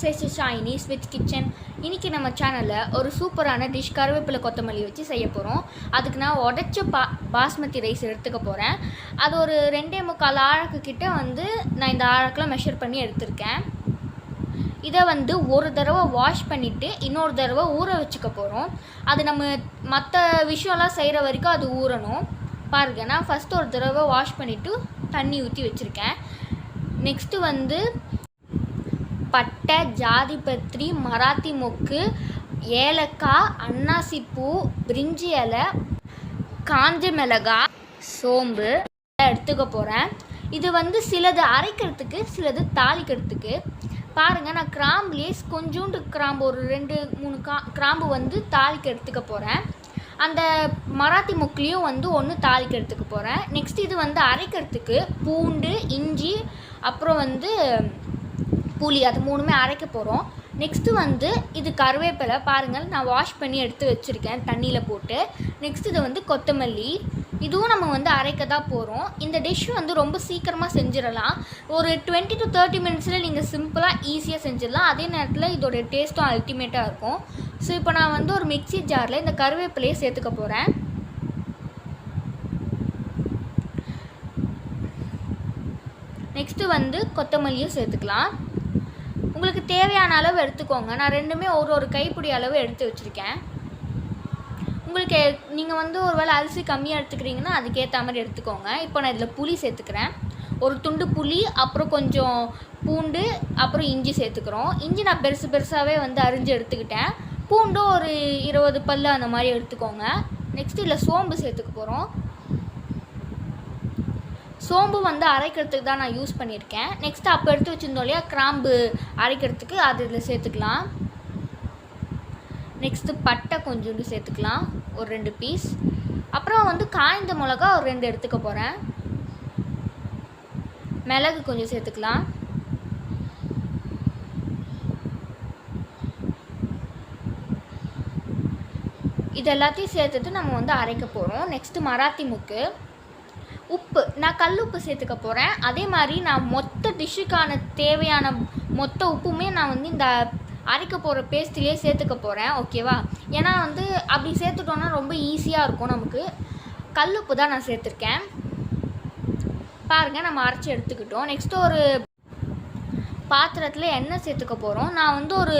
ஷைனி ஸ்விட்ச் கிச்சன். இன்றைக்கி நம்ம சேனலில் ஒரு சூப்பரான டிஷ் கருவேப்பிலை கொத்தமல்லி வச்சு செய்ய போகிறோம். அதுக்கு நான் உடச்ச பாஸ்மதி ரைஸ் எடுத்துக்க போகிறேன். அது ஒரு 2.25 ஆழக்கு கிட்ட நான் இந்த ஆழக்கில் மெஷர் பண்ணி எடுத்திருக்கேன். இதை ஒரு தடவை வாஷ் பண்ணிவிட்டு இன்னொரு தடவை ஊற வச்சுக்க போகிறோம். அது நம்ம மற்ற விஷயம்லாம் செய்கிற வரைக்கும் அது ஊறணும். பாருங்கள், நான் ஃபஸ்ட்டு ஒரு தடவை வாஷ் பண்ணிவிட்டு தண்ணி ஊற்றி வச்சுருக்கேன். நெக்ஸ்ட்டு பட்டை, ஜாதிபத்திரி, மராத்தி மொக்கு, ஏலக்காய், அன்னாசிப்பூ, பிரிஞ்சி இலை, காஞ்ச மிளகாய், சோம்பு எடுத்துக்க போகிறேன். இது சிலது அரைக்கிறதுக்கு, சிலது தாளிக்கிறதுக்கு. பாருங்கள், நான் கிராம்புலேயே கொஞ்சோண்டு கிராம்பு, ஒரு 2-3 கிராம்பு தாளிக்க எடுத்துக்க போகிறேன். அந்த மராத்தி மொக்குலேயும் ஒன்று தாளிக்க எடுத்துக்க போகிறேன். நெக்ஸ்ட் இது அரைக்கிறதுக்கு பூண்டு, இஞ்சி, அப்புறம் புளி, அது 3மே அரைக்க போகிறோம். நெக்ஸ்ட்டு இது கருவேப்பிலை. பாருங்கள், நான் வாஷ் பண்ணி எடுத்து வச்சுருக்கேன் தண்ணியில் போட்டு. நெக்ஸ்ட் இது கொத்தமல்லி. இதுவும் நம்ம அரைக்க தான் போகிறோம். இந்த டிஷ் ரொம்ப சீக்கிரமாக செஞ்சிடலாம். ஒரு 20 to 30 மினிட்ஸில் நீங்கள் சிம்பிளாக ஈஸியாக செஞ்சிடலாம். அதே நேரத்தில் இதோடைய டேஸ்ட்டும் அல்டிமேட்டாக இருக்கும். ஸோ இப்போ நான் ஒரு மிக்ஸி ஜாரில் இந்த கருவேப்பிலையை சேர்த்துக்க போகிறேன். நெக்ஸ்ட்டு கொத்தமல்லியும் சேர்த்துக்கலாம். உங்களுக்கு தேவையான அளவு எடுத்துக்கோங்க. நான் ரெண்டுமே ஒரு கைப்பிடி அளவு எடுத்து வச்சுருக்கேன். உங்களுக்கு நீங்கள் ஒரு வேளை அரிசி கம்மியாக எடுத்துக்கிறீங்கன்னா அதுக்கேற்ற மாதிரி எடுத்துக்கோங்க. இப்போ நான் இதில் புளி சேர்த்துக்கிறேன். ஒரு துண்டு புளி, அப்புறம் கொஞ்சம் பூண்டு, அப்புறம் இஞ்சி சேர்த்துக்கிறோம். இஞ்சி நான் பெருசாகவே அரிஞ்சு எடுத்துக்கிட்டேன். பூண்டும் ஒரு 20 பல்லு அந்த மாதிரி எடுத்துக்கோங்க. நெக்ஸ்ட்டு இதில் சோம்பு சேர்த்துக்க போகிறோம். சோம்பு அரைக்கிறதுக்கு தான் நான் யூஸ் பண்ணியிருக்கேன். நெக்ஸ்ட்டு அப்போ எடுத்து வச்சுருந்தோம் இல்லையா கிராம்பு அரைக்கிறதுக்கு, அது இதில் சேர்த்துக்கலாம். நெக்ஸ்ட்டு பட்டை கொஞ்சோண்டு சேர்த்துக்கலாம், ஒரு 2 பீஸ். அப்புறம் காய்ந்த மிளகா ஒரு 2 எடுத்துக்க போகிறேன். மிளகு கொஞ்சம் சேர்த்துக்கலாம். இது எல்லாத்தையும் சேர்த்துட்டு நம்ம அரைக்க போகிறோம். நெக்ஸ்ட்டு மராத்தி மொக்கு, உப்பு. நான் கல் உப்பு சேர்த்துக்க போகிறேன். அதே மாதிரி நான் மொத்த டிஷ்ஷுக்கான தேவையான மொத்த உப்புமே நான் இந்த அரைக்க போகிற பேஸ்ட்லேயே சேர்த்துக்க போகிறேன். ஓகேவா? ஏன்னா அப்படி சேர்த்துட்டோன்னா ரொம்ப ஈஸியாக இருக்கும் நமக்கு. கல் உப்பு தான் நான் சேர்த்துருக்கேன். பாருங்கள், நம்ம அரைச்சி எடுத்துக்கிட்டோம். நெக்ஸ்ட்டு ஒரு பாத்திரத்தில் எண்ணெய் சேர்த்துக்க போகிறோம். நான் ஒரு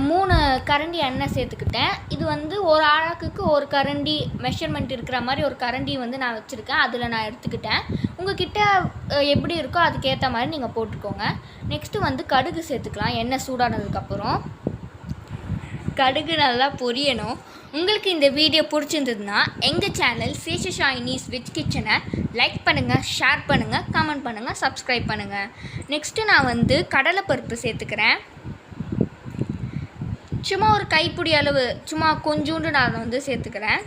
3 கரண்டி எண்ணெய் சேர்த்துக்கிட்டேன். இது ஒரு ஆழக்குக்கு ஒரு கரண்டி மெஷர்மெண்ட் இருக்கிற மாதிரி ஒரு கரண்டி நான் வச்சுருக்கேன். அதில் நான் எடுத்துக்கிட்டேன். உங்கள்கிட்ட எப்படி இருக்கோ அதுக்கேற்ற மாதிரி நீங்கள் போட்டுக்கோங்க. நெக்ஸ்ட்டு கடுகு சேர்த்துக்கலாம். எண்ணெய் சூடானதுக்கப்புறம் கடுகு நல்லா பொரியணும். உங்களுக்கு இந்த வீடியோ பிடிச்சிருந்ததுன்னா எங்கள் சேனல் ஷைனி ஸ்விட்ச் கிச்சனை லைக் பண்ணுங்கள், ஷேர் பண்ணுங்கள், கமெண்ட் பண்ணுங்கள், சப்ஸ்கிரைப் பண்ணுங்கள். நெக்ஸ்ட்டு நான் கடலைப்பருப்பு சேர்த்துக்கிறேன். சும்மா ஒரு கைப்பிடி அளவு, சும்மா கொஞ்சோண்டு நான் சேர்த்துக்கிறேன்.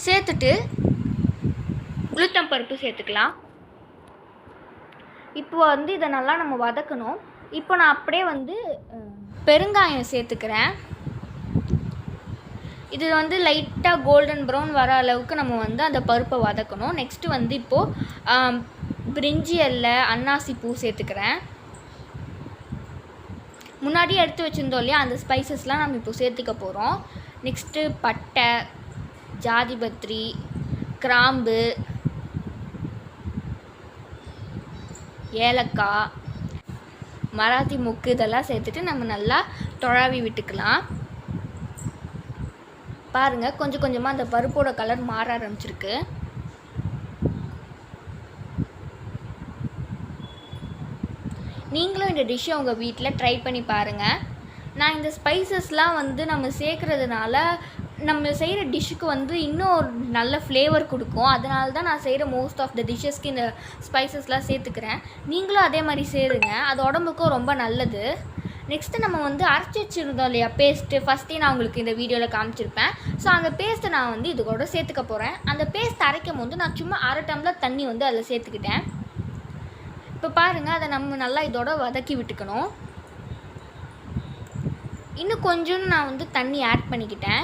சேர்த்துட்டு உளுத்தம் பருப்பு சேர்த்துக்கலாம். இப்போ இதை நல்லா நம்ம வதக்கணும். இப்போ நான் அப்படியே பெருங்காயம் சேர்த்துக்கிறேன். இது லைட்டாக கோல்டன் ப்ரௌன் வர அளவுக்கு நம்ம அந்த பருப்பை வதக்கணும். நெக்ஸ்ட்டு இப்போது பிரிஞ்சி இலை, அன்னாசி பூ சேர்த்துக்கிறேன். முன்னாடியே எடுத்து வச்சுருந்தோம் இல்லையா, அந்த ஸ்பைசஸ்லாம் நம்ம இப்போ சேர்த்துக்க போகிறோம். நெக்ஸ்ட்டு பட்டை, ஜாதிபத்திரி, கிராம்பு, ஏலக்காய், மராத்தி மொக்கு இதெல்லாம் சேர்த்துட்டு நம்ம நல்லா தொழாவி விட்டுக்கலாம். பாருங்கள், கொஞ்சம் கொஞ்சமாக அந்த பருப்போட கலர் மாற ஆரம்பிச்சிருக்கு. நீங்களும் இந்த டிஷ்ஷை உங்கள் வீட்டில் ட்ரை பண்ணி பாருங்கள். நான் இந்த ஸ்பைசஸ்லாம் நம்ம சேர்க்குறதுனால நம்ம செய்கிற டிஷ்ஷுக்கு இன்னும் ஒரு நல்ல ஃப்ளேவர் கொடுக்கும். அதனால தான் நான் செய்கிற மோஸ்ட் ஆஃப் த டிஷ்ஷஸ்க்கு இந்த ஸ்பைசஸ்லாம் சேர்த்துக்கிறேன். நீங்களும் அதே மாதிரி சேருங்க, அது உடம்புக்கும் ரொம்ப நல்லது. நெக்ஸ்ட்டு நம்ம அரைச்சி வச்சுருந்தோம் இல்லையா பேஸ்ட்டு, ஃபஸ்ட்டே நான் உங்களுக்கு இந்த வீடியோவில் காமிச்சிருப்பேன். ஸோ அந்த பேஸ்ட்டை நான் இது கூட சேர்த்துக்க போகிறேன். அந்த பேஸ்ட் அரைக்கும் போது நான் சும்மா 1/2 டம்ளர் தண்ணி அதில் சேர்த்துக்கிட்டேன். இப்போ பாருங்கள், அதை நம்ம நல்லா இதோட வதக்கி விட்டுக்கணும். இன்னும் கொஞ்சம் நான் தண்ணி ஆட் பண்ணிக்கிட்டேன்.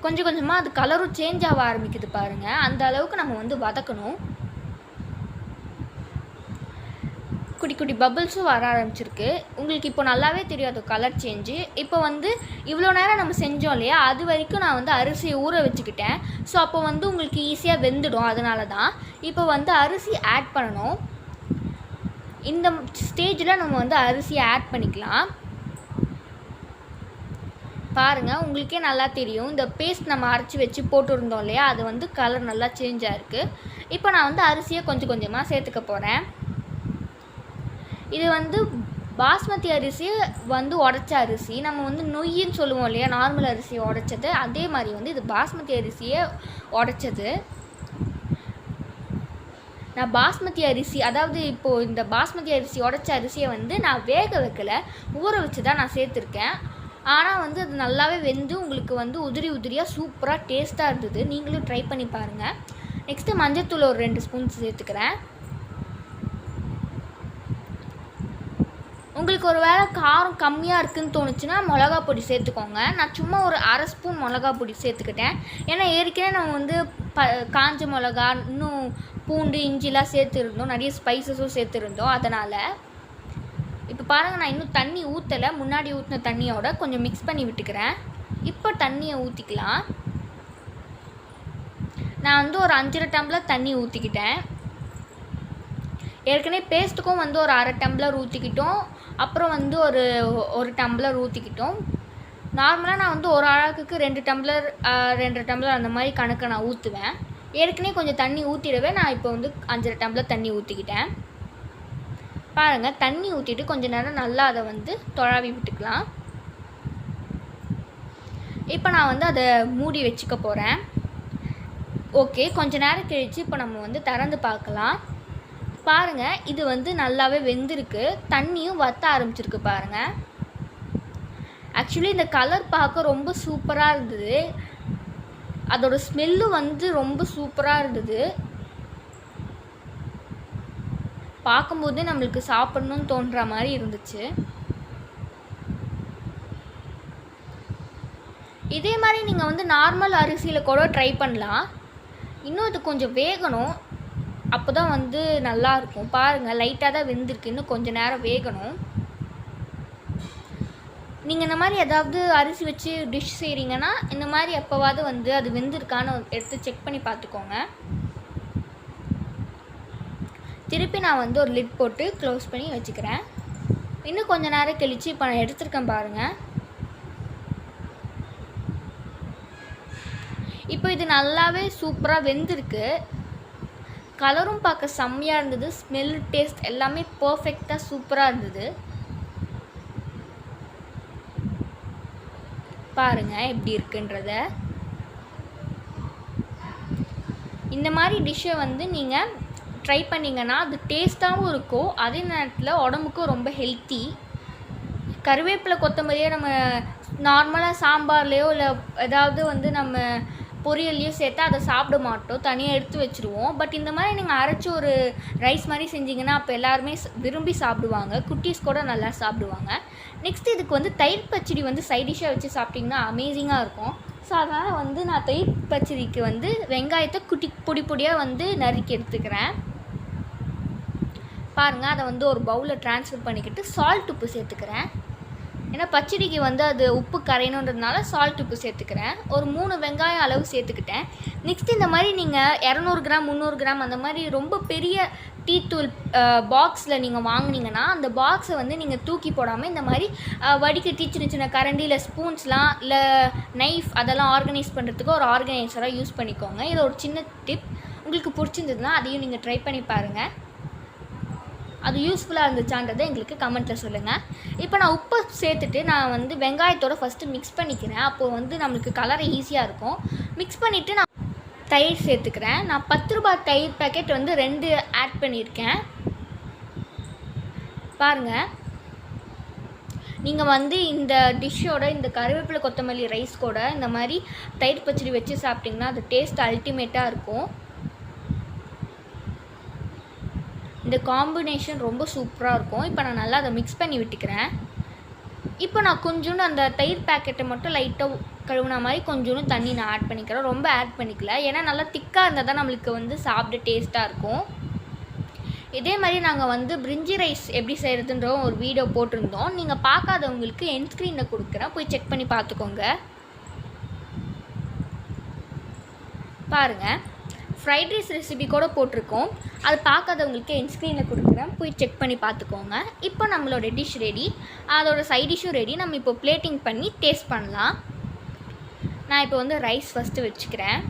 கொஞ்சம் கொஞ்சமாக அது கலரும் சேஞ்ச் ஆக ஆரம்பிக்குது பாருங்கள். அந்த அளவுக்கு நம்ம வதக்கணும். குட்டி குட்டி பபிள்ஸும் வர ஆரம்பிச்சிருக்கு. உங்களுக்கு இப்போ நல்லாவே தெரியும் அது கலர் சேஞ்சு. இப்போ வந்து இவ்வளோ நேரம் நம்ம செஞ்சோம் இல்லையா, அது வரைக்கும் நான் வந்து அரிசியை ஊற வச்சுக்கிட்டேன். ஸோ அப்போ வந்து உங்களுக்கு ஈஸியாக வெந்துடும். அதனால தான் இப்போ வந்து அரிசி ஆட் பண்ணணும். இந்த ஸ்டேஜில் நம்ம வந்து அரிசியை ஆட் பண்ணிக்கலாம். பாருங்கள், உங்களுக்கே நல்லா தெரியும். இந்த பேஸ்ட் நம்ம அரைச்சி வச்சு போட்டுருந்தோம் இல்லையா, அது வந்து கலர் நல்லா சேஞ்ச் ஆகிருக்கு. இப்போ நான் வந்து அரிசியை கொஞ்சம் கொஞ்சமாக சேர்த்துக்க போகிறேன். இது வந்து பாஸ்மதி அரிசி வந்து உடச்ச அரிசி. நம்ம வந்து நொய்யின்னு சொல்லுவோம் இல்லையா, நார்மல் அரிசியை உடச்சது. அதே மாதிரி வந்து இது பாஸ்மதி அரிசியை உடச்சது. நான் பாஸ்மதி அரிசி, அதாவது இப்போது இந்த பாஸ்மதி அரிசி உடச்ச அரிசியை வந்து நான் வேக வைக்கலை, ஊற வச்சு தான் நான் சேர்த்துருக்கேன். ஆனால் வந்து அது நல்லாவே வெந்து உங்களுக்கு வந்து உதிரி உதிரியாக சூப்பராக டேஸ்ட்டாக இருந்தது. நீங்களும் ட்ரை பண்ணி பாருங்கள். நெக்ஸ்ட்டு மஞ்சள்தூள் ஒரு 2 ஸ்பூன் சேர்த்துக்கிறேன். உங்களுக்கு ஒரு வேளை காரம் கம்மியாக இருக்குதுன்னு தோணுச்சுன்னா மிளகா பொடி சேர்த்துக்கோங்க. நான் சும்மா ஒரு 1/2 ஸ்பூன் மிளகா பொடி சேர்த்துக்கிட்டேன். ஏன்னா ஏற்கனவே நம்ம வந்து காஞ்ச மிளகா, இன்னும் பூண்டு, இஞ்சிலாம் சேர்த்துருந்தோம், நிறைய ஸ்பைசஸும் சேர்த்துருந்தோம். அதனால் இப்போ பாருங்கள், நான் இன்னும் தண்ணி ஊற்றலை. முன்னாடி ஊற்றின தண்ணியோட கொஞ்சம் மிக்ஸ் பண்ணி விட்டுக்கிறேன். இப்போ தண்ணியை ஊற்றிக்கலாம். நான் வந்து ஒரு 5 டம்ளர் தண்ணி ஊற்றிக்கிட்டேன். ஏற்கனவே பேஸ்ட்டுக்கும் வந்து ஒரு 1/2 டம்ளர் ஊற்றிக்கிட்டோம். அப்புறம் வந்து ஒரு டம்ளர் ஊற்றிக்கிட்டோம். நார்மலாக நான் வந்து ஒரு ஆளுக்கு 2 டம்ளர் 2 டம்ளர் அந்த மாதிரி கணக்கை நான் ஊற்றுவேன். ஏற்கனவே கொஞ்சம் தண்ணி ஊற்றிடவே நான் இப்போ வந்து 5 டம்ளர் தண்ணி ஊற்றிக்கிட்டேன். பாருங்கள், தண்ணி ஊற்றிட்டு கொஞ்சம் நேரம் நல்லா அதை வந்து தொழாவி விட்டுக்கலாம். இப்போ நான் வந்து அதை மூடி வச்சுக்க போகிறேன். ஓகே, கொஞ்சம் நேரம் கழித்து இப்போ நம்ம வந்து திறந்து பார்க்கலாம். பாருங்கள், இது வந்து நல்லாவே வெந்திருக்கு. தண்ணியும் வற்ற ஆரம்பிச்சிருக்கு பாருங்கள். ஆக்சுவலி இந்த கலர் பார்க்க ரொம்ப சூப்பராக இருந்தது. அதோட ஸ்மெல்லும் வந்து ரொம்ப சூப்பராக இருந்தது. பார்க்கும்போதே நம்மளுக்கு சாப்பிட்ணுன்னு தோன்ற மாதிரி இருந்துச்சு. இதே மாதிரி நீங்கள் வந்து நார்மல் அரிசியில் கூட ட்ரை பண்ணலாம். இன்னும் இது கொஞ்சம் வேகணும், அப்போ தான் வந்து நல்லாயிருக்கும். பாருங்கள், லைட்டாக தான் வெந்திருக்கு, இன்னும் கொஞ்சம் நேரம் வேகணும். நீங்கள் இந்த மாதிரி ஏதாவது அரிசி வச்சு டிஷ் செய்கிறீங்கன்னா இந்த மாதிரி எப்போவாவது வந்து அது வெந்திருக்கான்னு எடுத்து செக் பண்ணி பார்த்துக்கோங்க. திருப்பி நான் வந்து ஒரு லிட் போட்டு க்ளோஸ் பண்ணி வச்சுக்கிறேன். இன்னும் கொஞ்சம் நேரம் கழித்து இப்போ நான் எடுத்துருக்கேன் பாருங்கள். இப்போ இது நல்லாவே சூப்பராக வெந்திருக்கு. கலரும் பார்க்க செம்மையாக இருந்தது. ஸ்மெல், டேஸ்ட் எல்லாமே பர்ஃபெக்டாக சூப்பராக இருந்தது. பாருங்கள் எப்படி இருக்குன்றத. இந்த மாதிரி டிஷ்ஷை வந்து நீங்கள் ட்ரை பண்ணிங்கன்னா அது டேஸ்ட்டாகவும் இருக்கும், அதே நேரத்தில் உடம்புக்கும் ரொம்ப ஹெல்த்தி. கருவேப்பிலை, கொத்தமல்லியே நம்ம நார்மலாக சாம்பார்லேயோ இல்லை ஏதாவது வந்து நம்ம பொரியல்லையோ சேர்த்தா அதை சாப்பிட மாட்டோம், தனியாக எடுத்து வச்சுருவோம். பட் இந்த மாதிரி நீங்கள் அரைச்சி ஒரு ரைஸ் மாதிரி செஞ்சிங்கன்னா அப்போ எல்லாருமே விரும்பி சாப்பிடுவாங்க. குட்டீஸ் கூட நல்லா சாப்பிடுவாங்க. நெக்ஸ்ட் இதுக்கு வந்து தயிர் பச்சடி வந்து சைடிஷ்ஷாக வச்சு சாப்பிட்டிங்கன்னா அமேசிங்காக இருக்கும். ஸோ அதனால் வந்து நான் தயிர் பச்சடிக்கு வந்து வெங்காயத்தை பொடி பொடியாக வந்து நறுக்கி எடுத்துக்கிறேன். பாருங்கள், அதை வந்து ஒரு பவுலில் ட்ரான்ஸ்ஃபர் பண்ணிக்கிட்டு சால்ட் உப்பு சேர்த்துக்கிறேன். ஏன்னா பச்சடிக்கு வந்து அது உப்பு கரையணுன்றதுனால சால்ட் உப்பு சேர்த்துக்கிறேன். ஒரு 3 வெங்காயம் அளவு சேர்த்துக்கிட்டேன். நெக்ஸ்ட் இந்த மாதிரி நீங்கள் 200 கிராம் 300 கிராம் அந்த மாதிரி ரொம்ப பெரிய டீத்தூள் பாக்ஸில் நீங்கள் வாங்கினீங்கன்னா அந்த பாக்ஸை வந்து நீங்கள் தூக்கி போடாமல் இந்த மாதிரி வடிகட்டி சின்ன சின்ன கரண்டியில் ஸ்பூன்ஸ்லாம் இல்லை நைஃப் அதெல்லாம் ஆர்கனைஸ் பண்ணுறதுக்கு ஒரு ஆர்கனைசராக யூஸ் பண்ணிக்கோங்க. இது ஒரு சின்ன டிப். உங்களுக்கு பிடிச்சிருந்ததுன்னா அதையும் நீங்கள் ட்ரை பண்ணி பாருங்கள். அது யூஸ்ஃபுல்லாக இருந்துச்சான்றதை எங்களுக்கு கமெண்ட்டில் சொல்லுங்கள். இப்போ நான் உப்பு சேர்த்துட்டு நான் வந்து வெங்காயத்தோடு ஃபஸ்ட்டு மிக்ஸ் பண்ணிக்கிறேன். அப்போது வந்து நம்மளுக்கு கலர் ஈஸியாக இருக்கும். மிக்ஸ் பண்ணிவிட்டு நான் தயிர் சேர்த்துக்கிறேன். நான் 10 ரூபாய் தயிர் பேக்கெட் வந்து 2 ஆட் பண்ணியிருக்கேன். பாருங்கள், நீங்கள் வந்து இந்த டிஷ்ஷோட இந்த கருவேப்பிலை கொத்தமல்லி ரைஸ் கூட இந்த மாதிரி தயிர் பச்சடி வச்சு சாப்பிட்டிங்கன்னா அது டேஸ்ட் அல்டிமேட்டாக இருக்கும். இந்த காம்பினேஷன் ரொம்ப சூப்பராக இருக்கும். இப்போ நான் நல்லா அதை மிக்ஸ் பண்ணி விட்டுக்கிறேன். இப்போ நான் கொஞ்சோண்டு அந்த தயிர் பேக்கெட்டை மட்டும் லைட்டாக கழுவுன மாதிரி கொஞ்சோண்டு தண்ணி நான் ஆட் பண்ணிக்கிறேன். ரொம்ப ஆட் பண்ணிக்கல, ஏன்னா நல்லா திக்காக இருந்தால் தான் நம்மளுக்கு வந்து சாப்பிட டேஸ்ட்டாக இருக்கும். இதே மாதிரி நாங்கள் வந்து பிரிஞ்சி ரைஸ் எப்படி செய்கிறதுன்ற ஒரு வீடியோ போட்டிருந்தோம். நீங்கள் பார்க்காதவங்களுக்கு என் ஸ்க்ரீனில் கொடுக்குறேன், போய் செக் பண்ணி பார்த்துக்கோங்க. பாருங்கள், ஃப்ரைட் ரைஸ் ரெசிபி கூட போட்டிருக்கோம், அது பார்க்காதவங்களுக்கு என் ஸ்க்ரீனில் கொடுக்குறேன், போய் செக் பண்ணி பார்த்துக்கோங்க. இப்போ நம்மளோட டிஷ் ரெடி, அதோட சைட் டிஷ்ஷும் ரெடி. நம்ம இப்போ பிளேட்டிங் பண்ணி டேஸ்ட் பண்ணலாம். நான் இப்போ வந்து ரைஸ் ஃபஸ்ட்டு வச்சுக்கிறேன்.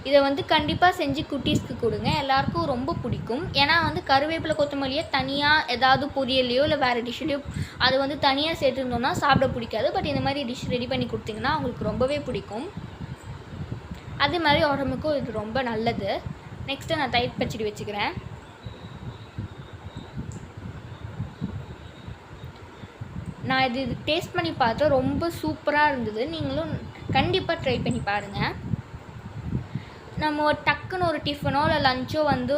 இதை வந்து கண்டிப்பாக செஞ்சு குட்டீஸ்க்கு கொடுங்க, எல்லாருக்கும் ரொம்ப பிடிக்கும். ஏன்னா வந்து கருவேப்பிலை கொத்தமல்லியை தனியாக ஏதாவது பொரியலையோ இல்லை வேறு டிஷ்ஷுலையோ அது வந்து தனியாக சேர்த்துருந்தோன்னா சாப்பிட பிடிக்காது. பட் இந்த மாதிரி டிஷ் ரெடி பண்ணி கொடுத்தீங்கன்னா அவங்களுக்கு ரொம்பவே பிடிக்கும். அதே மாதிரி உடம்புக்கும் இது ரொம்ப நல்லது. நெக்ஸ்ட்டு நான் தயிர் பச்சடி வச்சுக்கிறேன். நான் இது டேஸ்ட் பண்ணி பார்த்தேன், ரொம்ப சூப்பராக இருந்தது. நீங்களும் கண்டிப்பாக ட்ரை பண்ணி பாருங்கள். நம்ம டக்குன்னு ஒரு டிஃபனோ இல்லை லஞ்சோ வந்து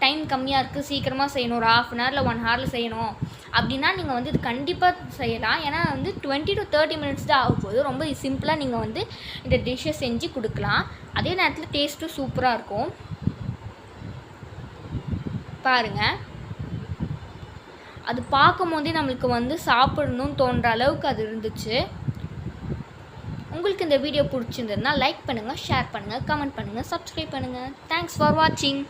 டைம் கம்மியாக இருக்குது, சீக்கிரமாக செய்யணும், ஒரு 1/2 hour இல்லை 1 hour செய்யணும் அப்படின்னா நீங்கள் வந்து இது கண்டிப்பாக செய்யலாம். ஏன்னா வந்து 20 to 30 minutes தான் ஆக போகுது. ரொம்ப சிம்பிளாக நீங்கள் வந்து இந்த டிஷ்ஷை செஞ்சு கொடுக்கலாம். அதே நேரத்தில் டேஸ்ட்டும் சூப்பராக இருக்கும். பாருங்கள், அது பார்க்கும் போதே நம்மளுக்கு வந்து சாப்பிடணும்னு தோன்ற அளவுக்கு அது இருந்துச்சு. உங்களுக்கு இந்த வீடியோ பிடிச்சிருந்ததுன்னா லைக் பண்ணுங்கள், ஷேர் பண்ணுங்கள், கமெண்ட் பண்ணுங்கள், சப்ஸ்கிரைப் பண்ணுங்கள். தேங்க்ஸ் ஃபார் வாட்சிங்.